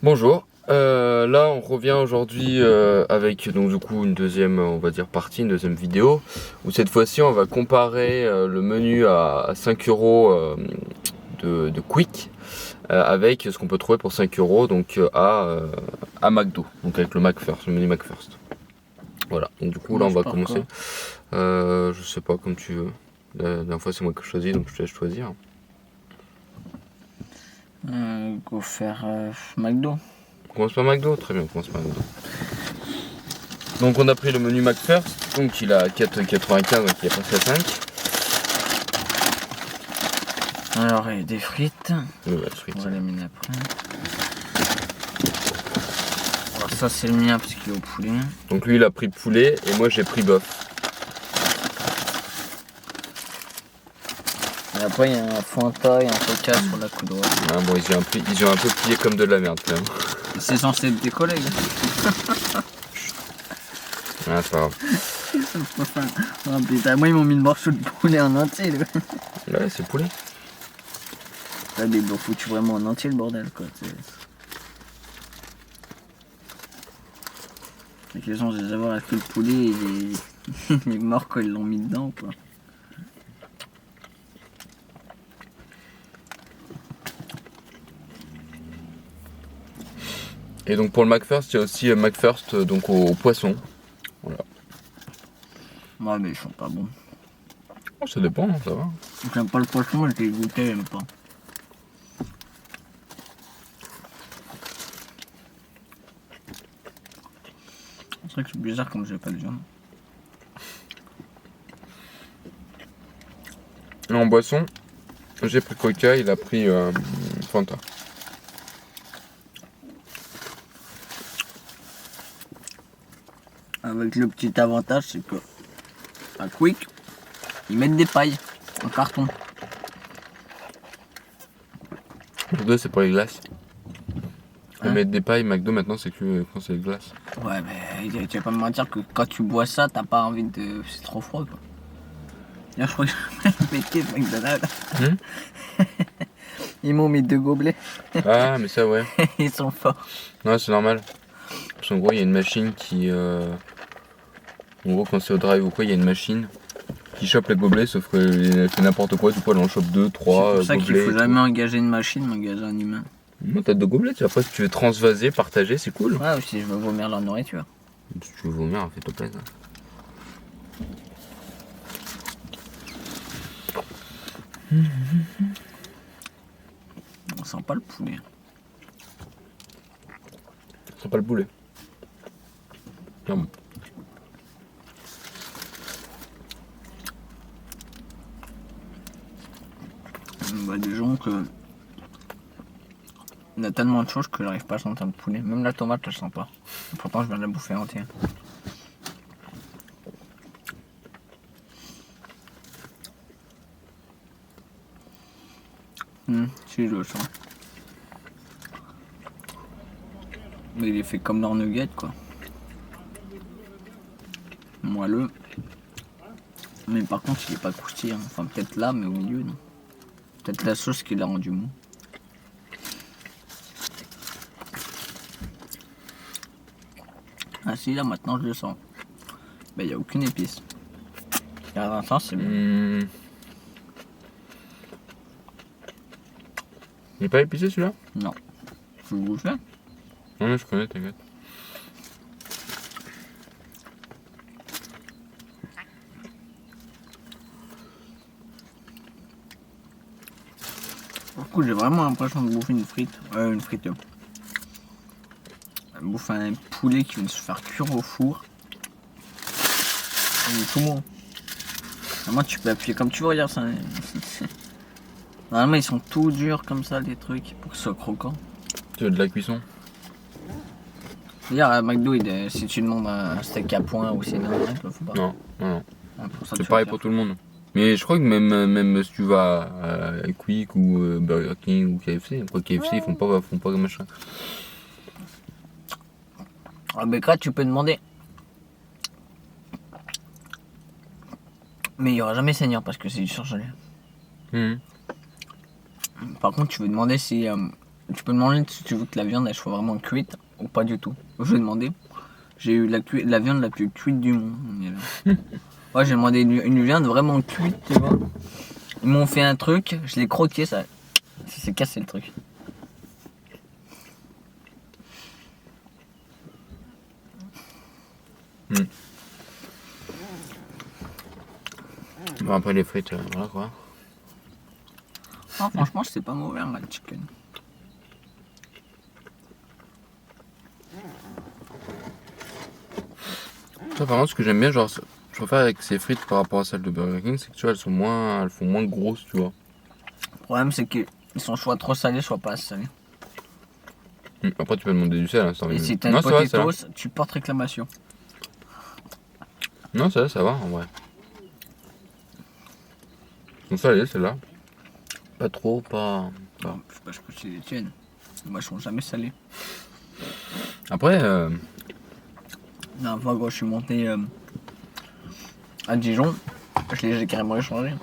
Bonjour, là on revient aujourd'hui avec donc du coup une deuxième on va dire partie, une deuxième vidéo où cette fois-ci on va comparer le menu à 5 euros de Quick avec ce qu'on peut trouver pour 5 euros donc à McDo, donc avec le McFirst, le menu McFirst. Voilà, donc du coup là on Commence va par commencer. quoi? Je sais pas comme tu veux. La dernière fois c'est moi qui choisis donc je te laisse choisir. Go faire McDo. On commence par McDo, très bien, on commence par McDo. Donc on a pris le menu McFirst, donc il a 4,95 donc il est passé à 5. Alors, il y a des frites. Oui, la frite. On va les mettre après. Alors, ça, c'est le mien parce qu'il est au poulet. Donc lui il a pris poulet et moi j'ai pris bœuf. Et après, il y a un Fanta et un Coca sur la coudoir. Ah, bon ils ont un peu plié comme de la merde quand même. C'est censé être des collègues. Ah, c'est pas grave. Oh putain, moi, ils m'ont mis le morceau de poulet en entier. Là, Ouais c'est poulet. là ils l'ont foutu vraiment en entier, le bordel, quoi. La question, c'est de savoir est-ce que le poulet, il est mort quand ils l'ont mis dedans, quoi. Et donc pour le McFirst il y a aussi McFirst donc au poisson. Voilà. Ouais, mais ils sont pas bons. Oh, ça dépend, ça va. J'aime pas le poisson, mais je l'ai goûté, j'aime pas. C'est vrai que c'est bizarre comme j'ai pas de viande. Et en boisson, j'ai pris Coca, il a pris Fanta. Avec le petit avantage, c'est que à Quick, ils mettent des pailles en carton. Les deux c'est pour les glaces. Hein? Mettre des pailles, McDo maintenant c'est que quand c'est les glaces. Ouais, mais tu vas pas me mentir que quand tu bois ça, t'as pas envie de. C'est trop froid, quoi. Là, je crois que je vais péter ce McDonald's. Ils m'ont mis 2 gobelets. Ah mais ça ouais. Ils sont forts. Ouais c'est normal. Parce qu'en gros il y a une machine qui... En gros quand c'est au drive ou quoi il y a une machine qui chope les gobelets sauf qu'elle fait n'importe quoi, du coup elle en chope 2, 3 C'est pour ça qu'il gobelets. faut jamais engager une machine, mais engager un humain. Non t'as 2 gobelets, après si tu veux transvaser, partager c'est cool. Ouais, ou si je veux vomir leur nourriture. Si tu veux vomir, fais-toi plaisir. On sent pas le poulet. C'est pas le poulet. Non. Bah, disons que. Il y a tellement de choses que j'arrive pas à sentir le poulet. Même la tomate, je la sens pas. Pourtant, je viens de la bouffer entière. Si, je le sens. Mais il est fait comme leur nugget, quoi. Moelleux. Mais par contre, il est pas croustillant. Enfin, peut-être là, mais au milieu, non. Peut-être la sauce qui l'a rendu mou. Ah si, là, maintenant, je le sens. Bah, il n'y a aucune épice. Il y a un sens, c'est bon. Il est pas épicé celui-là? Non. Je vous le fais. Non mais je connais, t'inquiète. Du coup, j'ai vraiment l'impression de bouffer une frite. Une frite. Je bouffe un poulet qui vient de se faire cuire au four. Il est tout mou. Moi, tu peux appuyer comme tu veux, regarde ça. Normalement, ils sont tout durs comme ça, les trucs, pour que ce soit croquant. Tu veux de la cuisson? D'ailleurs, à McDo, si tu demandes un steak à point ou c'est normal, il le faut pas. Non, non, non. Ouais, pour ça, C'est tu pareil vas pour faire. tout le monde. Mais je crois que même si tu vas à Quick ou Burger King ou KFC, après KFC ils font pas comme machin. Ah, mais quand tu peux demander. Mais il y aura jamais Seigneur parce que c'est du surgelé. Mhm. Par contre, tu veux demander si tu peux demander si tu veux que la viande elle soit vraiment cuite ou pas du tout. Je vais demander. J'ai eu la viande la plus cuite du monde. Ouais, j'ai demandé une viande vraiment cuite, tu vois. Ils m'ont fait un truc, je l'ai croqué, ça s'est cassé le truc. Bon, après les frites, voilà quoi. Ah, franchement, c'est pas mauvais, hein, le chicken. Toi, par contre, ce que j'aime bien, genre, je préfère avec ces frites par rapport à celles de Burger King, c'est que tu vois, elles font moins grosses, tu vois. Le problème, c'est qu'ils sont soit trop salés, soit pas assez salés. Après, tu peux demander du sel, hein, Et si t'as non, une ça va, ça va. potatoes, tu portes réclamation. Non, ça va, en vrai. Donc ça, celle-là. Pas trop, pas. Bon, je sais pas, je peux chez les tiennes. Moi, je sont jamais salés. Après, La dernière fois, quand je suis monté à Dijon, j'ai carrément échangé.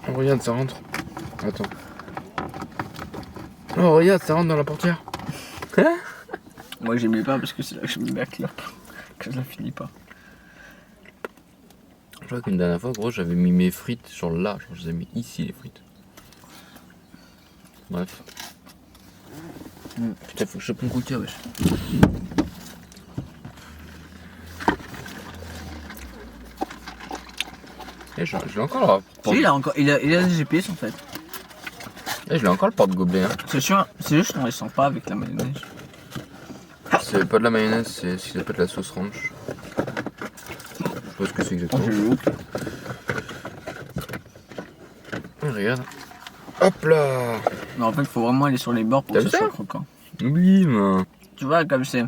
oh, regarde, ça rentre. Attends. Oh, regarde, ça rentre dans la portière. Moi, j'aimais pas parce que c'est là que je me mets la clope. Que je la finis pas. Je crois qu'une dernière fois, gros, j'avais mis mes frites genre là, genre je les ai mis ici les frites. Bref. Putain, faut que je chope mon coca, wesh. Eh, je l'ai encore là. Si, il a des GPS en fait. Eh, je l'ai encore le porte-gobelet. Hein. C'est sûr, c'est juste qu'on les sent pas avec la mayonnaise. C'est pas de la mayonnaise, c'est ce qu'ils appellent la sauce ranch. Je sais pas ce que c'est exactement. Regarde. Hop là. Mais en fait, il faut vraiment aller sur les bords pour que T'as ça vu soit ça croquant. Oui, mais. Tu vois, comme c'est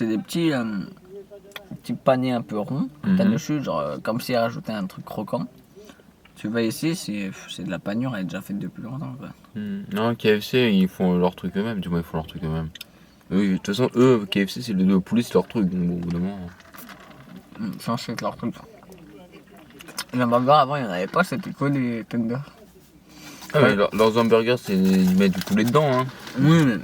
des petits paniers un peu ronds que t'as dessus, genre comme si rajoutait un truc croquant. Tu vas ici, c'est de la panure, elle est déjà faite depuis longtemps. Quoi. Non, KFC, ils font leur truc eux-mêmes. Du moins, ils font leur truc eux-mêmes. Oui, de toute façon, eux, KFC, c'est le dos au poulet, c'est leur truc. Donc, bon, au bout d'un moment. Ça, c'est leur truc. Les hamburgers, avant, il n'y en avait pas, c'était quoi les tenders? Ah, mais leurs hamburgers, ils mettent du poulet dedans. Hein. Oui, mais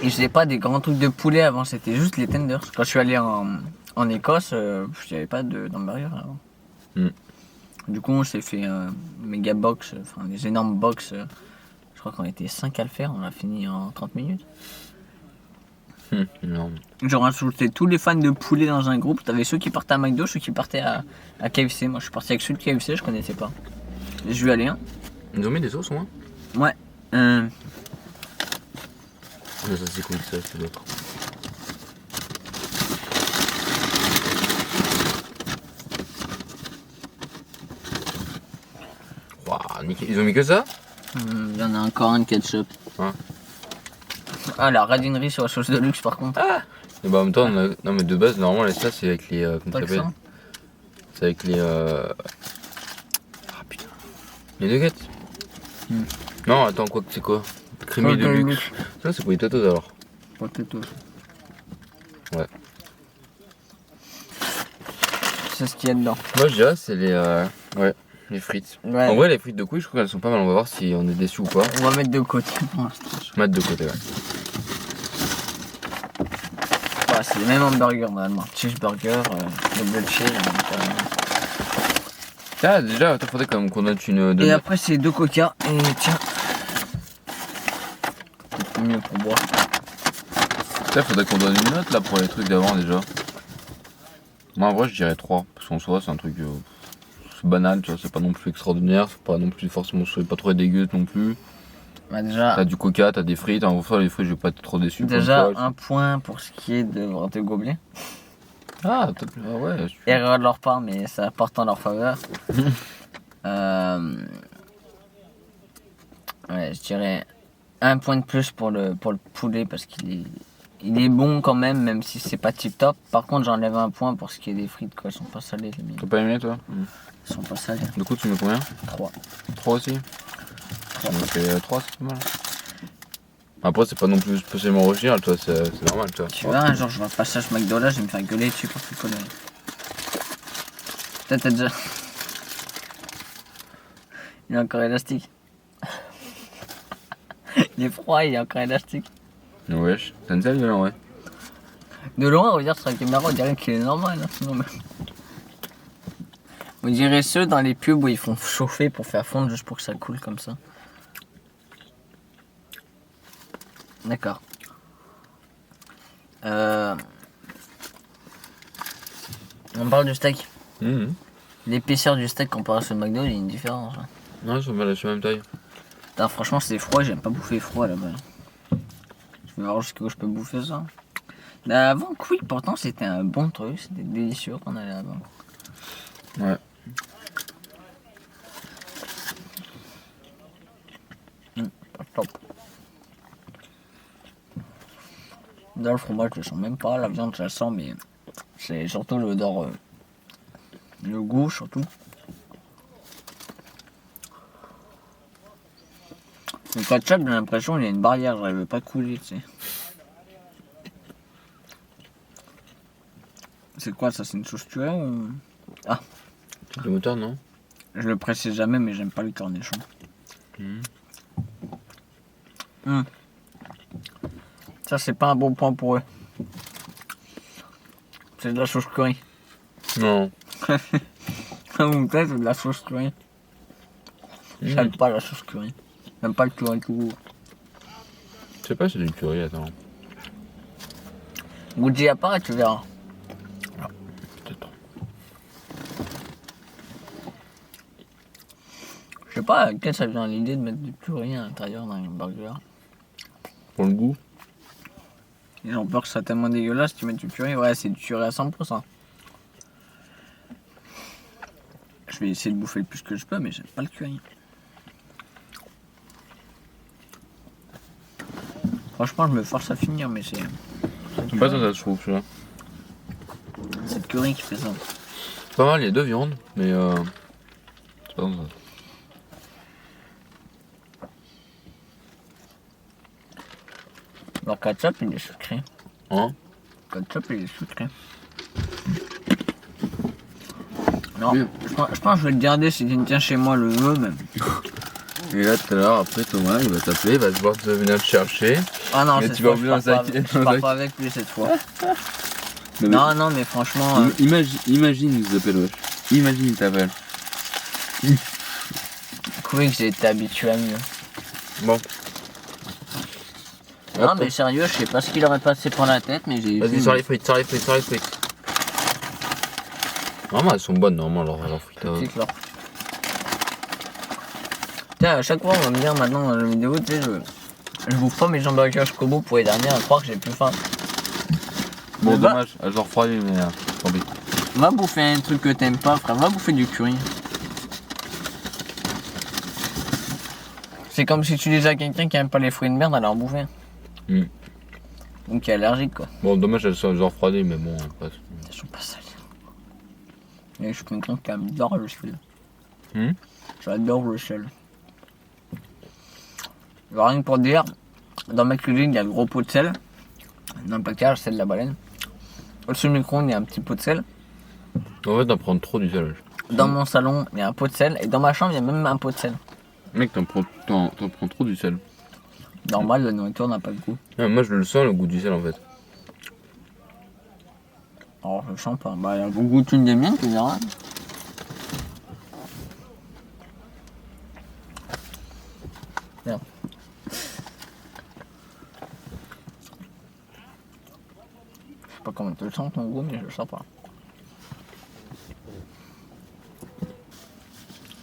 ils faisaient pas des grands trucs de poulet avant, c'était juste les tenders. Quand je suis allé en Écosse, il n'y avait pas d'hamburger avant. Du coup, on s'est fait méga box, enfin des énormes box. Je crois qu'on était 5 à le faire, on a fini en 30 minutes. Énorme. Genre, ajouté tous les fans de poulet dans un groupe. T'avais ceux qui partaient à McDo, ceux qui partaient à KFC. Moi, je suis parti avec ceux de KFC, je connaissais pas. Je vais aller, hein. Ils ont mis des sauces, moi. Ouais. Mais ça, c'est cool, ça, c'est l'autre. Waouh, nickel. Ils ont mis que ça? Il y en a encore un de ketchup. Hein. Ah, la radinerie sur la sauce de luxe, par contre. Et bah en même temps, non mais de base, normalement, ça c'est avec les. Comment ça Pas que s'appelle? ça. C'est avec les. Ah putain. Les nuggets? Non, attends, quoi que c'est quoi? Crémier de luxe. Ça, c'est pour les tatos alors. Potatoes. Ouais. C'est ce qu'il y a dedans. Moi, je dirais, c'est les. Ouais, les frites. Ouais. En vrai, les frites de couille, je trouve qu'elles sont pas mal. On va voir si on est déçu ou pas. On va mettre de côté pour l'instant. Mettre de côté, ouais. Ouais, c'est les mêmes hamburgers normalement. Cheeseburger, double cheese. Ah, déjà, il faudrait quand même qu'on note une. Et après, c'est 2 coca. Et tiens. C'est mieux pour boire. Il faudrait qu'on donne une note là pour les trucs d'avant déjà. Moi, en vrai, je dirais 3. Parce qu'en soi, c'est un truc. C'est banal, tu vois, c'est pas non plus extraordinaire. C'est pas non plus forcément. C'est pas trop dégueu non plus. Bah déjà, T'as du coca, t'as des frites. En vrai, les frites, je vais pas être trop déçu. déjà un point pour ce qui est de vente de gobelets. Ah, peut-être. Ah ouais. Erreur de leur part, mais ça apporte en leur faveur. Ouais, je dirais un point de plus pour le poulet parce qu'il est bon quand même si c'est pas tip top. Par contre, j'enlève un point pour ce qui est des frites, quoi. Elles sont pas salées, les miennes. T'as pas aimé toi? Elles sont pas salées. Du coup, tu mets combien? 3. 3 aussi? Ça me fait 3, c'est pas mal. Après, c'est pas non plus spécialement original, toi, c'est normal, toi. Tu vois, un jour, je vais passer passage McDonald's, je vais me faire gueuler dessus pour plus conneries. Peut-être t'as déjà. Il est encore élastique. Il est froid, il est encore élastique. Wesh, t'as une salle de là, ouais. De loin, on regarde sur la caméra, on dirait qu'il est normal. Hein. Non, mais... On dirait ceux dans les pubs où ils font chauffer pour faire fondre juste pour que ça coule comme ça. D'accord. On parle du steak. L'épaisseur du steak comparé à ce McDo, il y a une différence. Hein. Non, ils sont pas la même taille. Putain, franchement, c'est froid, j'aime pas bouffer froid là-bas. Je vais voir jusqu'où je peux bouffer ça. Là, avant Quick, pourtant, c'était un bon truc, c'était délicieux quand on allait là-bas. Ouais. Top. Là, le fromage, je le sens même pas. La viande, je la sens, mais c'est surtout l'odeur, le goût surtout. Le ketchup, j'ai l'impression qu'il y a une barrière, j'arrive pas à couler, tu sais. C'est quoi ça? C'est une sauce tuée ou... Ah, C'est du moutarde, non? je le précise jamais, mais j'aime pas le cornichon. Ça, c'est pas un bon point pour eux. C'est de la sauce curry. Non. Ou peut-être c'est de la sauce curry. J'aime pas la sauce curry. J'aime pas le curry tout court. Je sais pas si c'est du curry, attends. Goûte-y à part et tu verras. Peut-être. Je sais pas à quelle ça vient l'idée de mettre du curry à l'intérieur d'un burger. Pour le goût. Ils ont peur que ça soit tellement dégueulasse si tu mets du curry. Ouais, c'est du curry à 100%. Je vais essayer de bouffer le plus que je peux, mais j'aime pas le curry. Franchement, je me force à finir, mais c'est... C'est pas ça, je trouve, celui-là. C'est le curry qui fait ça. C'est pas mal, il y a 2 viandes, mais c'est pas comme ça. Leur ketchup, il est sucré. Hein? Le ketchup, il est sucré. Non, Oui. je pense que je vais le garder si tu me tiens chez moi le veux même. Et là, tout à l'heure, après, Thomas, il va t'appeler, il va devoir te venir te chercher. Ah non, Mais cette tu vas fois, oublier je un pars, sac- pas, je un pars sac. pas avec lui cette fois. Non, Non, non, mais franchement... Imagine, il t'appelle, wesh. Imagine, il t'appelle. Quick, j'ai été habitué à mieux. Bon. Non, Hop. mais sérieux, je sais pas ce qu'il aurait passé par la tête, mais j'ai... Vas-y, vu- sors les frites. Normalement, elles sont bonnes, normalement, leurs frites. C'est clair. Tiens, à chaque fois, on va me dire maintenant dans la vidéo, tu sais, je bouffe pas mes hamburgers jusqu'au bout pour les derniers à croire que j'ai plus faim. Bon, Mais va- dommage, elles ont refroidi, mais tant pis. Va bouffer un truc que t'aimes pas, frère, va bouffer du curry. C'est comme si tu disais à quelqu'un qui aime pas les fruits de merde, d'aller en bouffer. Donc qui est allergique, quoi. Bon, dommage, elles ont refroidi, mais bon, après. Elles sont pas salées. Et je suis quelqu'un qui adore le sel. J'adore le sel. Alors, rien que pour dire, dans ma cuisine, il y a le gros pot de sel. Dans le placard, c'est de la baleine. Au-dessus du micro-ondes, il y a un petit pot de sel. En fait, t'en prends trop du sel. Dans mon salon, il y a un pot de sel. Et dans ma chambre, il y a même un pot de sel. Mec, t'en prends trop du sel. Normal, la nourriture n'a pas de goût. Ah, moi, je le sens, le goût du sel, en fait. Alors, je le sens pas. Bah, il y a le goût d'une des miennes, tu verras. Bien. Je sais pas comment tu le sens ton goût, mais je le sens pas.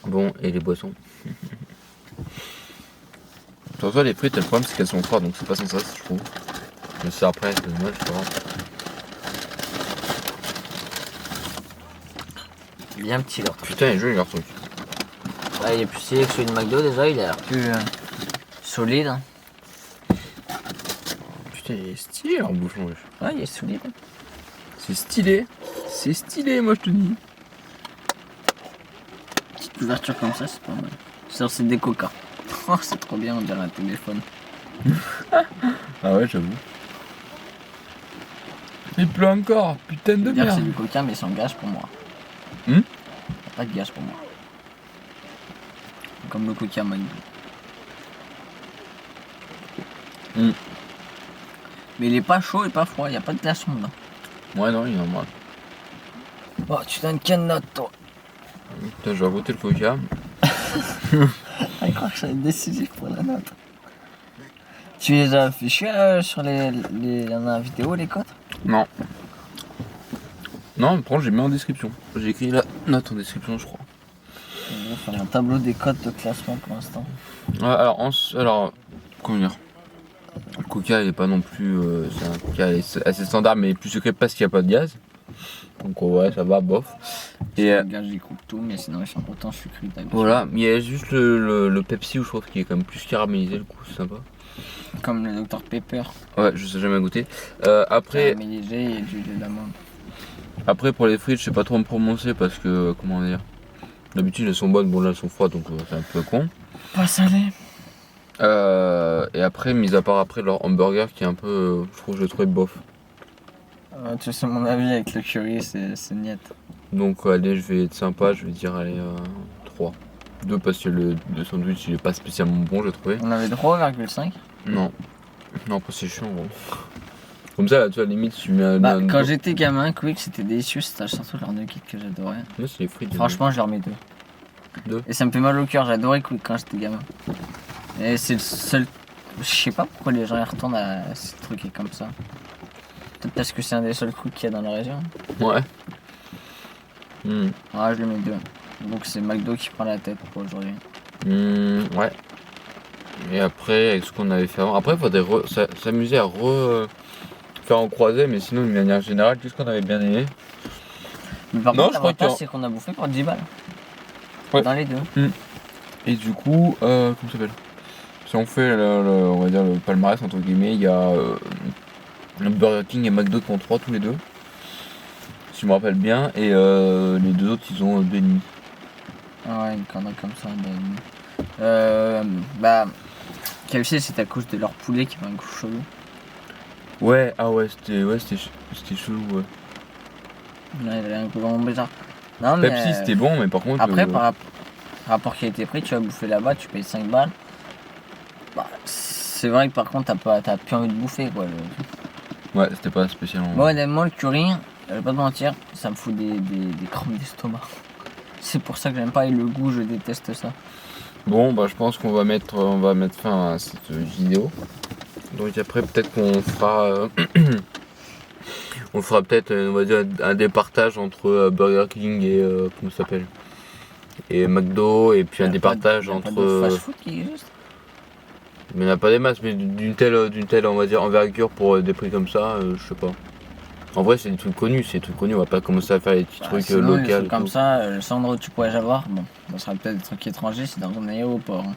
Bon, et les boissons. Sur toi, les frites, le problème, c'est qu'elles sont froides, donc c'est pas sans ça, je trouve. Mais c'est après, c'est dommage, c'est pas grave. Bien petit là. Putain, il est joli leur truc. Ouais, il est plus stylé que celui de McDo déjà, il a l'air plus solide. Hein. Putain, il est stylé leur bouchon, wesh. Ouais, il est solide. C'est stylé. C'est stylé, moi, je te dis. Petite ouverture comme ça, c'est pas mal. C'est des coca. Oh, c'est trop bien, on dirait un téléphone. Ah ouais, j'avoue. Il pleut encore, putain de Dire que c'est merde. du coca, mais sans gaz pour moi. Hmm Y a pas de gaz pour moi. Comme le coca McDo. Mm. Mais il est pas chaud et pas froid, il n'y a pas de glaçon dedans. Ouais, non, il est normal. Oh, tu donnes quelle note toi? Putain, je vais goûter le coca. Je crois que ça va être décisif pour la note. Tu les as affichés sur la vidéo, les cotes? Non. Non, par contre, j'ai mis en description. J'ai écrit la note en description, je crois. On va faire un tableau des cotes de classement pour l'instant. Ouais, alors, comment dire? Le coca, il est pas non plus. C'est un coca assez standard, mais plus secret parce qu'il n'y a pas de gaz. Donc, ouais, ça va, bof. Et Le gars, j'y coupe tout, mais sinon ils sont autant sucrés. voilà, mais il y a juste le Pepsi où je trouve qu'il est quand même plus caramélisé, le coup, c'est sympa. Comme le Dr Pepper. Ouais, je sais jamais goûter. Après, Caramélisé et du lait d'amande. après, pour les frites, je sais pas trop me prononcer parce que, comment dire, d'habitude elles sont bonnes, bon là elles sont froides donc c'est un peu con. Pas salé. Et après, mis à part après leur hamburger qui est un peu, je trouve que je le trouvais bof. Tu sais mon avis avec le curry, c'est niet. Donc allez, je vais être sympa, je vais dire allez 3. 2 parce que le sandwich il est pas spécialement bon, j'ai trouvé. On avait 3,5. Non. Non, après c'est chiant gros. Comme ça, là, tu vois, limite, tu mets un. Quand j'étais gamin, Quick c'était délicieux, c'était surtout leur nugget que j'adorais. Moi, c'est les frites. Franchement, je leur mets 2. 2. Et ça me fait mal au cœur, j'adorais Quick quand j'étais gamin. Et c'est le seul. Je sais pas pourquoi les gens y retournent à ces trucs comme ça. Peut-être parce que c'est un des seuls Quick qu'il y a dans la région. Ouais. Ah, je lui mets 2. Donc c'est McDo qui prend la tête pour aujourd'hui. Ouais. Et après, avec ce qu'on avait fait avant. Après, il faudrait s'amuser à faire en croisé, mais sinon, d'une manière générale, qu'est-ce qu'on avait bien aimé? Mais par Non, contre, je crois l'avantage que- c'est qu'on a bouffé pour 10 balles. Ouais. Dans les deux. Et du coup, comment ça s'appelle? Si on fait on va dire le palmarès entre guillemets, il y a le Burger King et McDo qui ont 3 tous les deux. Si je me rappelle bien. Et les deux autres ils ont 2,5. Ah ouais, une connerie comme ça. KFC c'est à cause de leur poulet qui avait un goût chelou. Ouais, ah ouais, c'était chelou, ouais. Ouais, il avait un goût vraiment bizarre. Non, mais, Pepsi c'était bon, mais par contre. Après, par rapport qui a été pris, tu vas bouffer là-bas, tu payes 5 balles. Bah, c'est vrai que par contre, t'as plus envie de bouffer quoi. Ouais, c'était pas spécialement. Moi, honnêtement, le curry, je vais pas te mentir, ça me fout des crampes d'estomac. C'est pour ça que j'aime pas et le goût, je déteste ça. Bon, bah je pense qu'on va mettre fin à cette vidéo. Donc après peut-être qu'on fera on fera peut-être on va dire un départage entre Burger King et comment ça s'appelle, et McDo, et puis un départage y a pas de entre fast-food qui existe. mais il n'y en a pas des masses, mais d'une telle on va dire envergure pour des prix comme ça, je sais pas. En vrai c'est des trucs connus, on va pas commencer à faire des petits trucs Sinon, les locaux. trucs comme ça, le seul endroit où tu pourrais avoir, bon, ça sera peut-être des trucs étrangers, c'est dans un aéroport. Hein.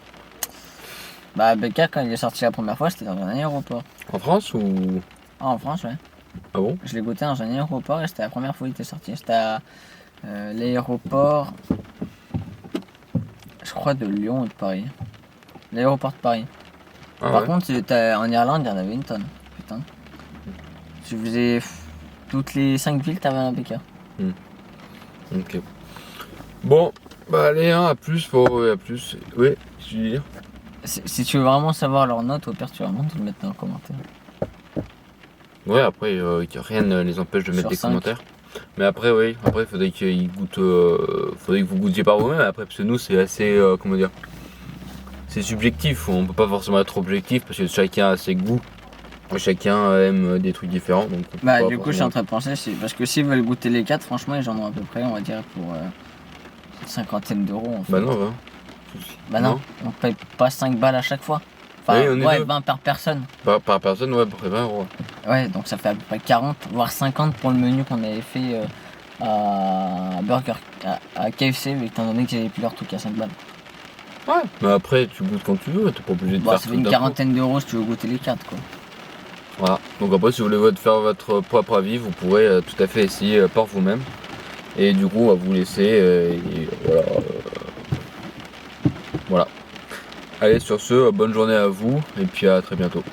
Bah, Becca, quand il est sorti la première fois, c'était dans un aéroport. En France ou Ah, en France, ouais. ah bon? Je l'ai goûté dans un aéroport et c'était la première fois qu'il était sorti. C'était à l'aéroport, je crois, de Lyon ou de Paris. L'aéroport de Paris. Ah Par ouais. contre, en Irlande, il y en avait une tonne. Putain. Tu faisais toutes les 5 villes, t'avais un BK. Ok. Bon, bah allez, hein, à plus, à plus. Oui, je veux dire. Si tu veux vraiment savoir leur note, au pire, tu vas vraiment te le mettre dans le commentaire. Ouais, après, rien ne les empêche de mettre Sur des 5. commentaires. Mais après, oui, après, faudrait qu'ils goûtent, faudrait que vous goûtiez par vous-même. Après, parce que nous, c'est assez, comment dire, c'est subjectif. On peut pas forcément être objectif parce que chacun a ses goûts. Chacun aime des trucs différents. Donc on peut Bah, pas du coup, je suis en train de penser, parce que s'ils veulent goûter les 4, franchement, ils en ont à peu près, on va dire, pour une cinquantaine d'euros en fait. Bah non, va. Bah non, on paye pas 5 balles à chaque fois. Enfin, Oui, on est ouais, deux. 20 par personne. Par personne, ouais, à peu près 20 euros. Ouais, donc ça fait à peu près 40, voire 50 pour le menu qu'on avait fait à KFC, étant donné qu'ils avaient plus leur truc à 5 balles. Ouais. Mais après, tu goûtes quand tu veux, t'es pas obligé de Bon, faire ça fait tout une d'un coup. quarantaine d'euros si tu veux goûter les 4 quoi. Voilà. Donc après, si vous voulez faire votre propre avis, vous pourrez tout à fait essayer par vous-même. Et du coup, on va vous laisser. Et voilà. Voilà. Allez, sur ce, bonne journée à vous et puis à très bientôt.